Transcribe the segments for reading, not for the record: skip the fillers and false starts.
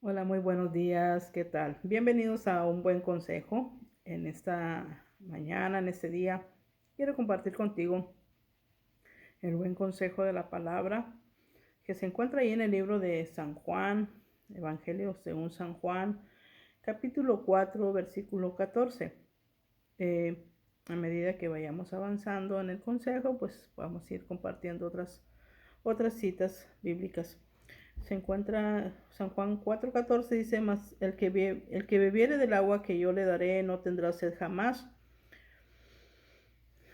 Hola, muy buenos días, ¿qué tal? Bienvenidos a un buen consejo en esta mañana, en este día. Quiero compartir contigo el buen consejo de la palabra que se encuentra ahí en el libro de San Juan, Evangelio según San Juan, capítulo 4, versículo 14. Eh, a medida que vayamos avanzando en el consejo, pues vamos a ir compartiendo otras citas bíblicas. Se encuentra San Juan 4:14, dice: más el que bebiere del agua que yo le daré no tendrá sed jamás,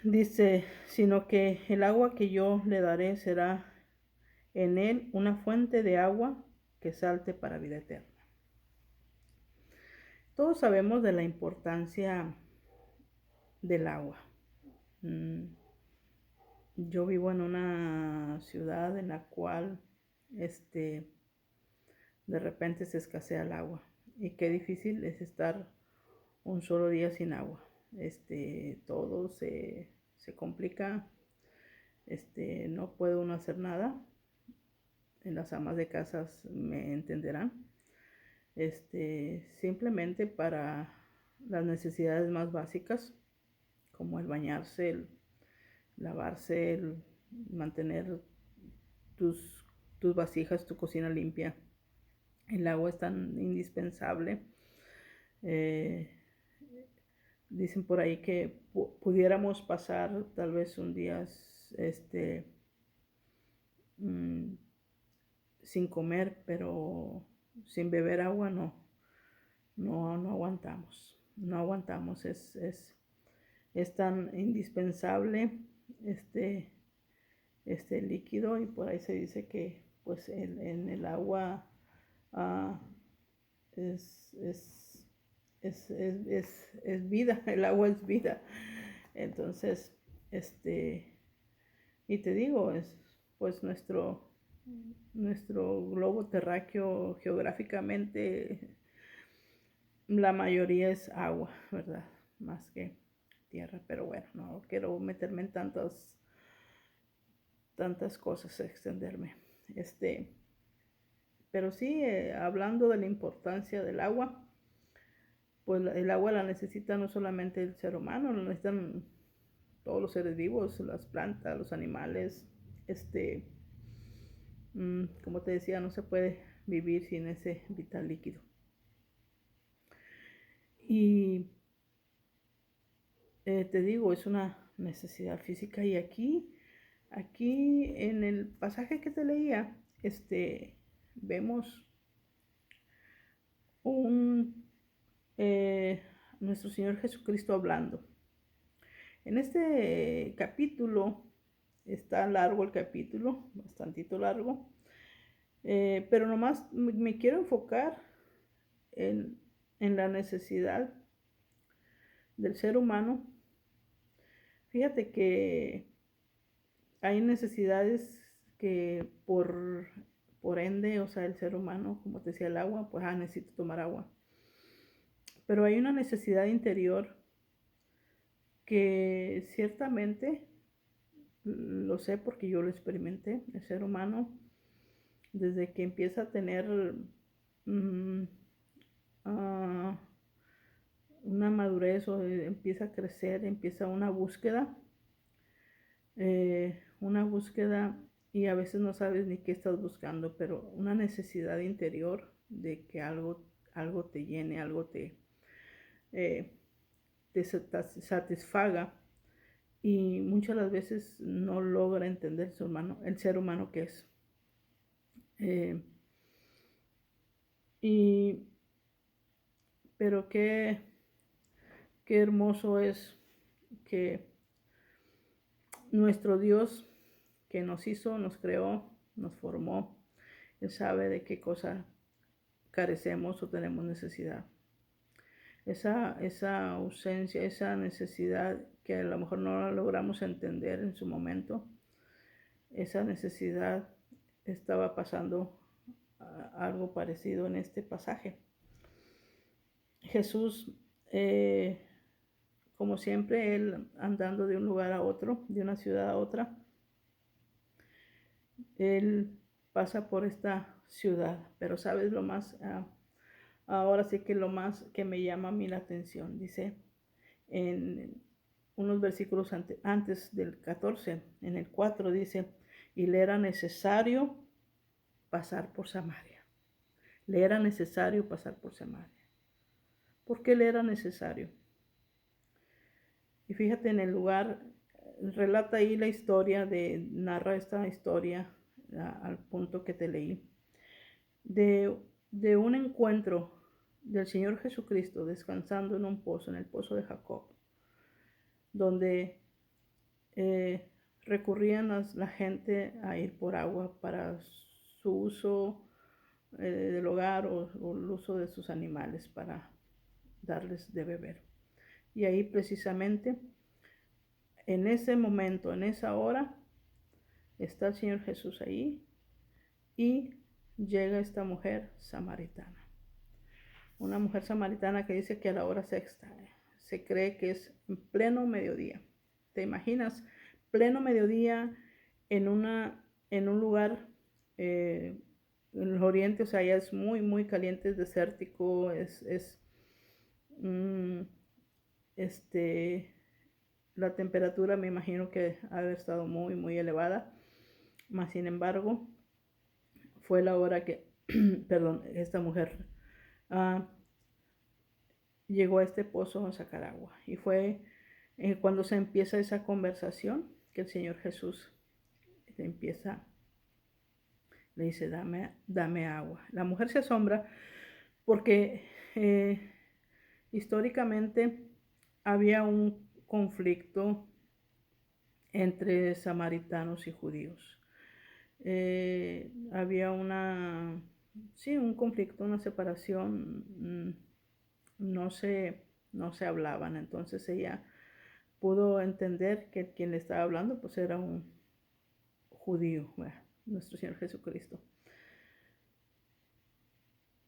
dice, sino que el agua que yo le daré será en él una fuente de agua que salte para vida eterna. Todos sabemos de la importancia del agua. Mm, Yo vivo en una ciudad en la cual este de repente se escasea el agua, y qué difícil es estar un solo día sin agua. Todo se complica. No puede uno hacer nada. Las amas de casas me entenderán. Simplemente para las necesidades más básicas, como el bañarse, el lavarse, el mantener tus, tus vasijas, tu cocina limpia. El agua es tan indispensable. Eh, Dicen por ahí que pudiéramos pasar tal vez un día mm, sin comer, pero sin beber agua no aguantamos. No aguantamos. Es tan indispensable este, este líquido, y por ahí se dice que pues en el agua ah, es, es, es vida. El agua es vida. Entonces, y te digo, es pues nuestro globo terráqueo geográficamente, la mayoría es agua, ¿verdad? Más que tierra, pero bueno, no quiero meterme en tantas cosas, extenderme. Pero sí, hablando de la importancia del agua, pues el agua la necesita no solamente el ser humano, lo necesitan todos los seres vivos, las plantas, los animales. Como te decía, no se puede vivir sin ese vital líquido. Y te digo, es una necesidad física. Y aquí en el pasaje que te leía, vemos un nuestro Señor Jesucristo hablando. En este capítulo, está largo el capítulo, bastantito largo, pero nomás me quiero enfocar en, en la necesidad del ser humano. Fíjate que hay necesidades que por ende, o sea, el ser humano, como te decía, el agua, pues necesito tomar agua. Pero hay una necesidad interior que ciertamente lo sé porque yo lo experimenté. El ser humano, desde que empieza a tener mm, uh, una madurez, o empieza a crecer, empieza una búsqueda, y a veces no sabes ni qué estás buscando, pero una necesidad interior de que algo te llene, algo eh, te satisfaga, y muchas de las veces no logra entender el ser humano que es. Eh, y, pero qué hermoso es que nuestro Dios, que nos hizo, nos creó, nos formó, Él sabe de qué cosa carecemos o tenemos necesidad. Esa ausencia, esa necesidad que a lo mejor no la logramos entender en su momento, esa necesidad estaba pasando algo parecido en este pasaje. Jesús, como siempre, él andando de un lugar a otro, de una ciudad a otra, él pasa por esta ciudad. Pero sabes lo más, ahora sí que lo más que me llama a mí la atención, dice en unos versículos antes del 14, en el 4 dice, y le era necesario pasar por Samaria. Le era necesario pasar por Samaria. ¿Por qué le era necesario? Y fíjate en el lugar, relata ahí la historia, narra esta historia al punto que te leí, de un encuentro del Señor Jesucristo descansando en un pozo, en el pozo de Jacob, donde recurrían la gente a ir por agua para su uso del hogar o el uso de sus animales para darles de beber. Y ahí precisamente, en ese momento, en esa hora, está el Señor Jesús ahí y llega esta mujer samaritana. Una mujer samaritana que dice que a la hora sexta, se cree que es en pleno mediodía. ¿Te imaginas? Pleno mediodía en un lugar en el oriente, o sea, ya es muy, muy caliente, es desértico, la temperatura me imagino que ha de haber estado muy, muy elevada, mas sin embargo, fue la hora que, perdón, esta mujer llegó a este pozo a sacar agua. Y fue cuando se empieza esa conversación que el Señor Jesús le dice, dame agua. La mujer se asombra porque históricamente había un conflicto entre samaritanos y judíos. Había un conflicto, una separación, no se hablaban. Entonces ella pudo entender que quien le estaba hablando pues era un judío, nuestro Señor Jesucristo.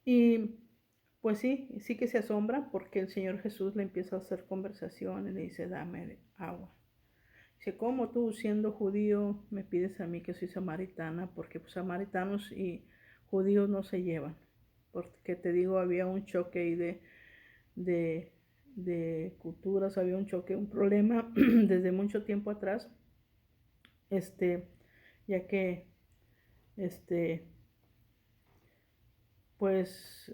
Y pues sí que se asombra porque el Señor Jesús le empieza a hacer conversación y le dice, dame agua. Dice, ¿cómo tú siendo judío me pides a mí que soy samaritana? Porque pues, samaritanos y judíos no se llevan. Porque te digo, había un choque ahí de culturas, había un choque, un problema desde mucho tiempo atrás, ya que, pues,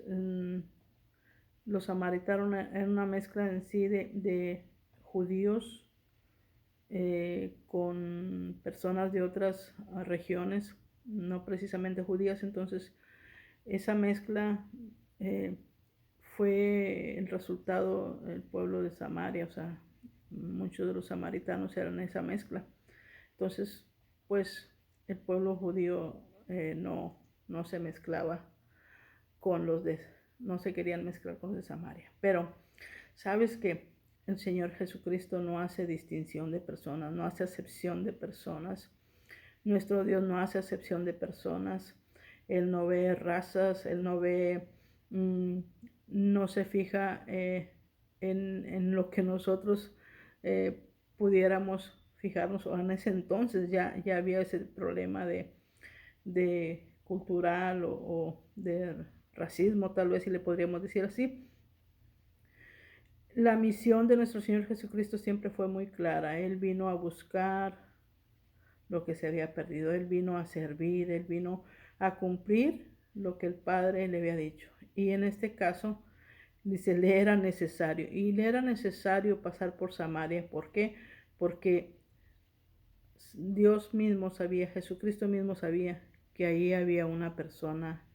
los samaritanos eran una mezcla en sí de judíos con personas de otras regiones, no precisamente judías. Entonces esa mezcla fue el resultado del pueblo de Samaria, o sea, muchos de los samaritanos eran esa mezcla. Entonces, pues el pueblo judío no se mezclaba con no se querían mezclar con los de Samaria. Pero, ¿sabes que el Señor Jesucristo no hace distinción de personas, no hace acepción de personas? Nuestro Dios no hace acepción de personas. Él no ve razas, Él no ve, no se fija en lo que nosotros pudiéramos fijarnos. O en ese entonces ya había ese problema de cultural o de racismo, tal vez si le podríamos decir así. La misión de nuestro Señor Jesucristo siempre fue muy clara. Él vino a buscar lo que se había perdido. Él vino a servir, Él vino a cumplir lo que el Padre le había dicho. Y en este caso, dice, le era necesario. Y le era necesario pasar por Samaria. ¿Por qué? Porque Dios mismo sabía, Jesucristo mismo sabía que ahí había una persona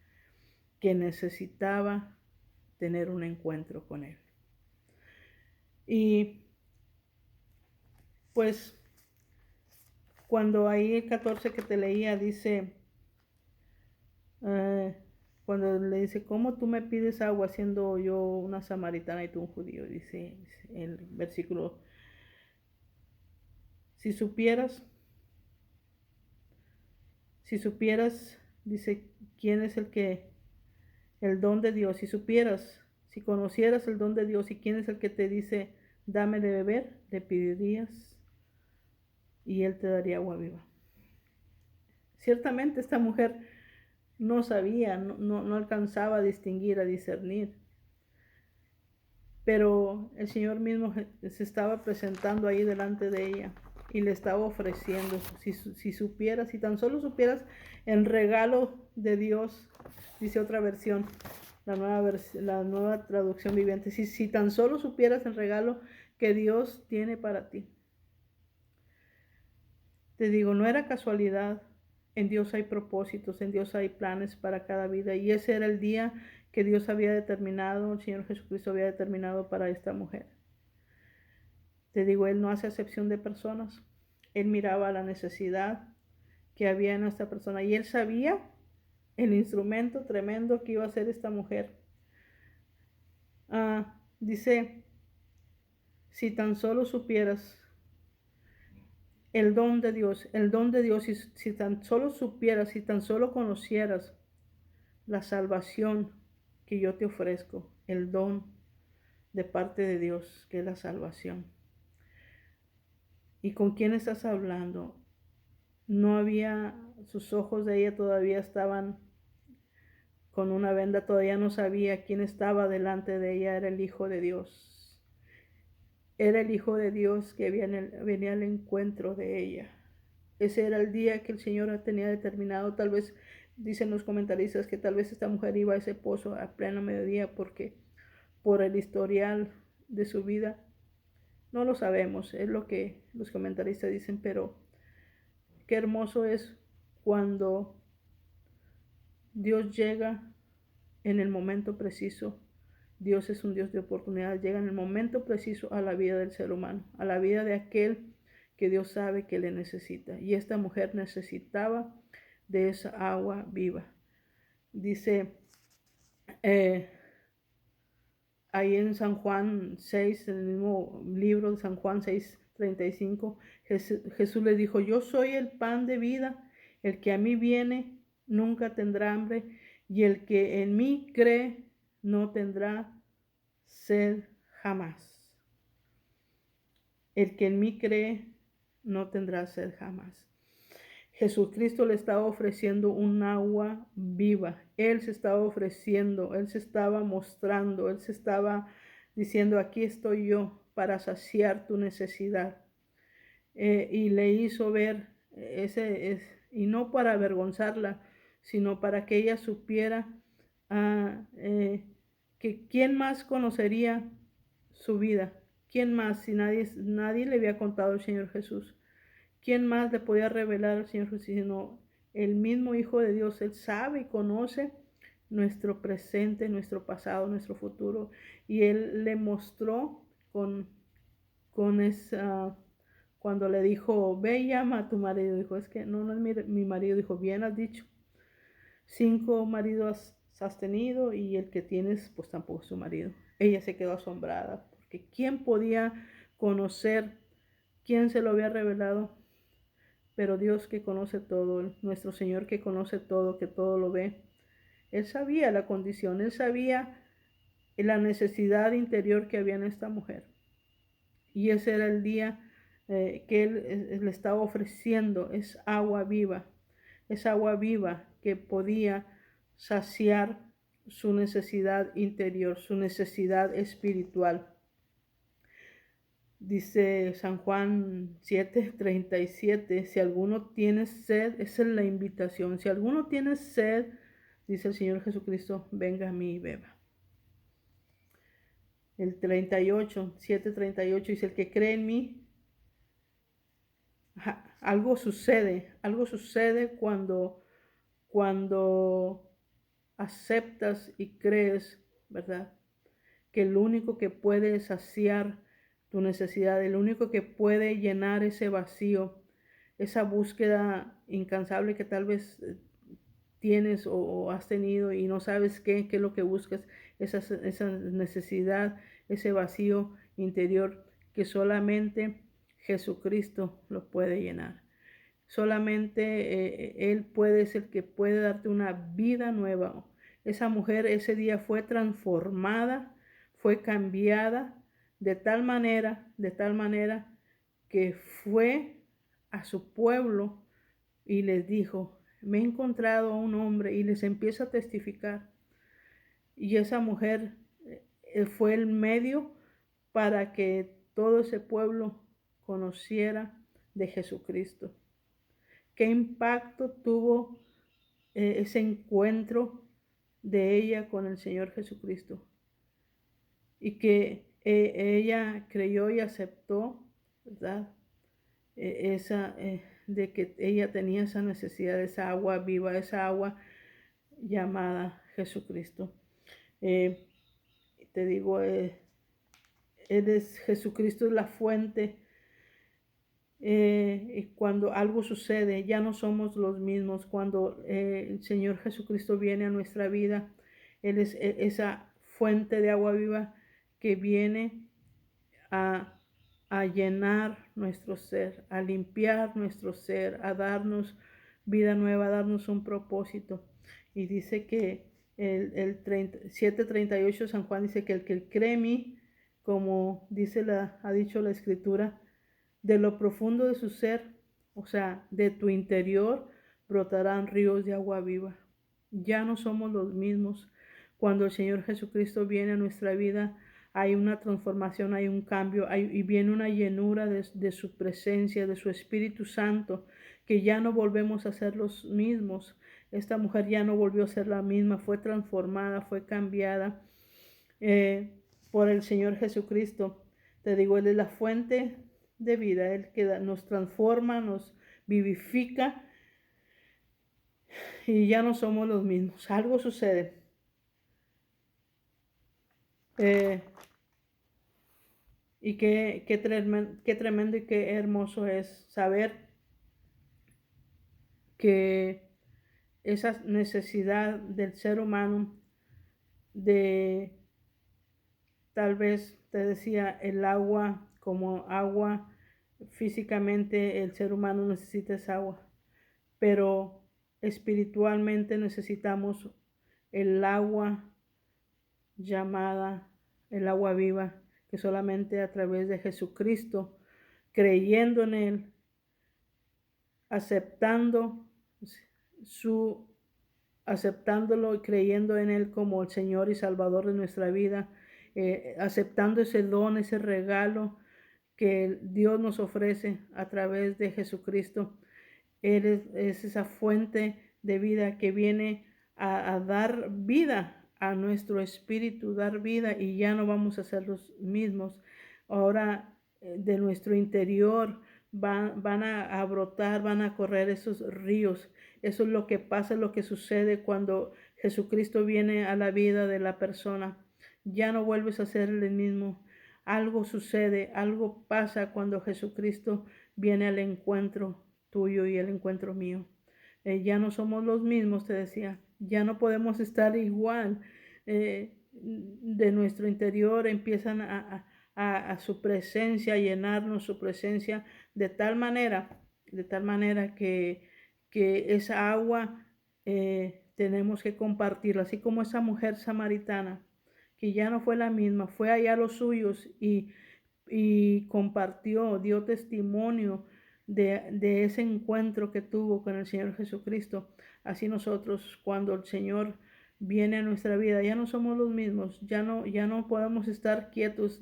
que necesitaba tener un encuentro con Él. Y pues cuando ahí el 14 que te leía dice, cuando le dice, ¿cómo tú me pides agua siendo yo una samaritana y tú un judío? Dice el versículo, si supieras, dice, ¿quién es el don de Dios? Si supieras, si conocieras el don de Dios y quién es el que te dice, dame de beber, le pedirías y Él te daría agua viva. Ciertamente esta mujer no sabía, no alcanzaba a distinguir, a discernir. Pero el Señor mismo se estaba presentando ahí delante de ella y le estaba ofreciendo. Si supieras, si tan solo supieras el regalo de Dios, dice otra versión, la nueva traducción viviente, si tan solo supieras el regalo que Dios tiene para ti. Te digo, no era casualidad. En Dios hay propósitos, en Dios hay planes para cada vida. Y ese era el día que Dios había determinado, el Señor Jesucristo había determinado para esta mujer. Te digo, Él no hace acepción de personas. Él miraba la necesidad que había en esta persona y Él sabía el instrumento tremendo que iba a ser esta mujer. Dice, si tan solo supieras el don de Dios, si tan solo supieras, si tan solo conocieras la salvación que yo te ofrezco, el don de parte de Dios, que es la salvación. ¿Y con quién estás hablando? No había, sus ojos de ella todavía estaban con una venda, todavía no sabía quién estaba delante de ella, era el Hijo de Dios. Era el Hijo de Dios que venía al encuentro de ella. Ese era el día que el Señor tenía determinado. Tal vez, dicen los comentaristas, que tal vez esta mujer iba a ese pozo a pleno mediodía porque por el historial de su vida. No lo sabemos, es lo que los comentaristas dicen, pero qué hermoso es cuando Dios llega en el momento preciso. Dios es un Dios de oportunidad, llega en el momento preciso a la vida del ser humano, a la vida de aquel que Dios sabe que le necesita. Y esta mujer necesitaba de esa agua viva. Dice ahí en San Juan 6, en el mismo libro de San Juan 6:35, Jesús le dijo, yo soy el pan de vida, el que a mí viene nunca tendrá hambre, y el que en mí cree no tendrá sed jamás. El que en mí cree no tendrá sed jamás. Jesucristo le estaba ofreciendo un agua viva. Él se estaba ofreciendo, Él se estaba mostrando, Él se estaba diciendo, aquí estoy yo para saciar tu necesidad. Y le hizo ver y no para avergonzarla, sino para que ella supiera que quién más conocería su vida. ¿Quién más? Si nadie le había contado al Señor Jesús. ¿Quién más le podía revelar al Señor Jesús sino el mismo Hijo de Dios? Él sabe y conoce nuestro presente, nuestro pasado, nuestro futuro. Y Él le mostró con esa, cuando le dijo, ve y llama a tu marido. Dijo, es que no es mi marido. Dijo, bien has dicho. 5 maridos has tenido y el que tienes pues tampoco es su marido. Ella se quedó asombrada porque ¿quién podía conocer? ¿Quién se lo había revelado? Pero Dios que conoce todo, nuestro Señor que conoce todo, que todo lo ve, Él sabía la condición, Él sabía la necesidad interior que había en esta mujer. Y ese era el día que Él le estaba ofreciendo, es agua viva que podía saciar su necesidad interior, su necesidad espiritual. Dice San Juan 7:37, si alguno tiene sed, esa es la invitación. Si alguno tiene sed, dice el Señor Jesucristo, venga a mí y beba. El 7:38 dice, el que cree en mí, algo sucede cuando aceptas y crees, ¿verdad? Que el único que puede saciar tu necesidad, el único que puede llenar ese vacío, esa búsqueda incansable que tal vez tienes o has tenido y no sabes qué es lo que buscas, esa necesidad, ese vacío interior que solamente Jesucristo lo puede llenar. Solamente Él puede ser el que puede darte una vida nueva. Esa mujer ese día fue transformada, fue cambiada de tal manera que fue a su pueblo y les dijo, me he encontrado a un hombre, y les empieza a testificar. Y esa mujer fue el medio para que todo ese pueblo conociera de Jesucristo. ¿Qué impacto tuvo ese encuentro de ella con el Señor Jesucristo? Y que ella creyó y aceptó, ¿verdad? De que ella tenía esa necesidad de esa agua viva, esa agua llamada Jesucristo. Te digo, Jesucristo es la fuente. Y cuando algo sucede, ya no somos los mismos. Cuando el Señor Jesucristo viene a nuestra vida, Él es esa fuente de agua viva que viene a llenar nuestro ser, a limpiar nuestro ser, a darnos vida nueva, a darnos un propósito. Y dice que el 7:38 San Juan dice que el que cree en mí, como ha dicho la Escritura, de lo profundo de su ser, o sea, de tu interior, brotarán ríos de agua viva. Ya no somos los mismos. Cuando el Señor Jesucristo viene a nuestra vida, hay una transformación, hay un cambio, y viene una llenura de su presencia, de su Espíritu Santo, que ya no volvemos a ser los mismos. Esta mujer ya no volvió a ser la misma, fue transformada, fue cambiada por el Señor Jesucristo. Te digo, Él es la fuente de vida, Él que nos transforma, nos vivifica, y ya no somos los mismos. Algo sucede. Y qué tremendo y qué hermoso es saber que esa necesidad del ser humano de, tal vez te decía, el agua, como agua, físicamente el ser humano necesita esa agua, pero espiritualmente necesitamos el agua llamada el agua viva, que solamente a través de Jesucristo, creyendo en Él, aceptándolo y creyendo en Él como el Señor y Salvador de nuestra vida, aceptando ese don, ese regalo que Dios nos ofrece a través de Jesucristo. Él es esa fuente de vida que viene a dar vida a nuestro espíritu, dar vida, y ya no vamos a ser los mismos. Ahora de nuestro interior van a brotar, van a correr esos ríos. Eso es lo que pasa, lo que sucede cuando Jesucristo viene a la vida de la persona. Ya no vuelves a ser el mismo. Algo sucede, algo pasa cuando Jesucristo viene al encuentro tuyo y el encuentro mío. Ya no somos los mismos, te decía. Ya no podemos estar igual. De nuestro interior empiezan a su presencia, a llenarnos su presencia de tal manera que esa agua tenemos que compartirla, así como esa mujer samaritana, que ya no fue la misma, fue allá a los suyos y compartió, dio testimonio de ese encuentro que tuvo con el Señor Jesucristo. Así nosotros, cuando el Señor viene a nuestra vida, ya no somos los mismos, ya no podemos estar quietos.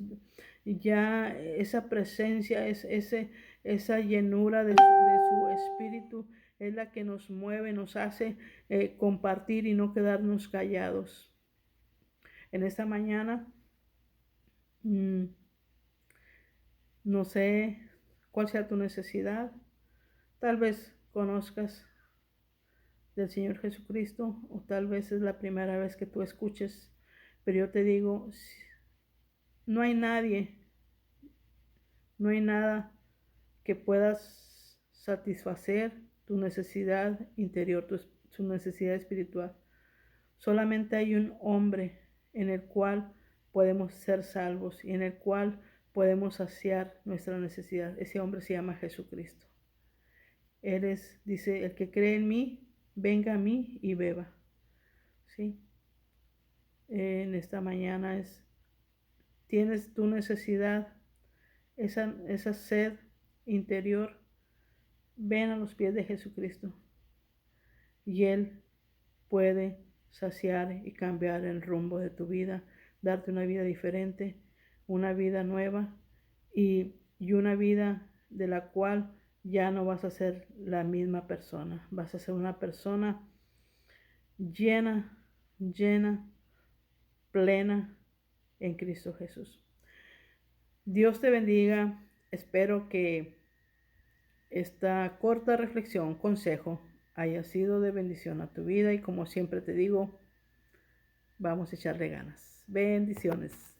Ya esa presencia, esa llenura de su espíritu es la que nos mueve, nos hace compartir y no quedarnos callados. En esta mañana, no sé cuál sea tu necesidad. Tal vez conozcas del Señor Jesucristo, o tal vez es la primera vez que tú escuches, pero yo te digo, no hay nada que puedas satisfacer tu necesidad interior, tu necesidad espiritual. Solamente hay un hombre en el cual podemos ser salvos y en el cual podemos saciar nuestra necesidad. Ese hombre se llama Jesucristo. Dice, el que cree en mí, venga a mí y beba. ¿Sí? En esta mañana tienes tu necesidad, esa sed interior, ven a los pies de Jesucristo. y Él puede saciar y cambiar el rumbo de tu vida, darte una vida diferente, una vida nueva y una vida de la cual ya no vas a ser la misma persona. Vas a ser una persona llena, llena, plena en Cristo Jesús. Dios te bendiga. Espero que esta corta reflexión, consejo, haya sido de bendición a tu vida y como siempre te digo, vamos a echarle ganas. Bendiciones.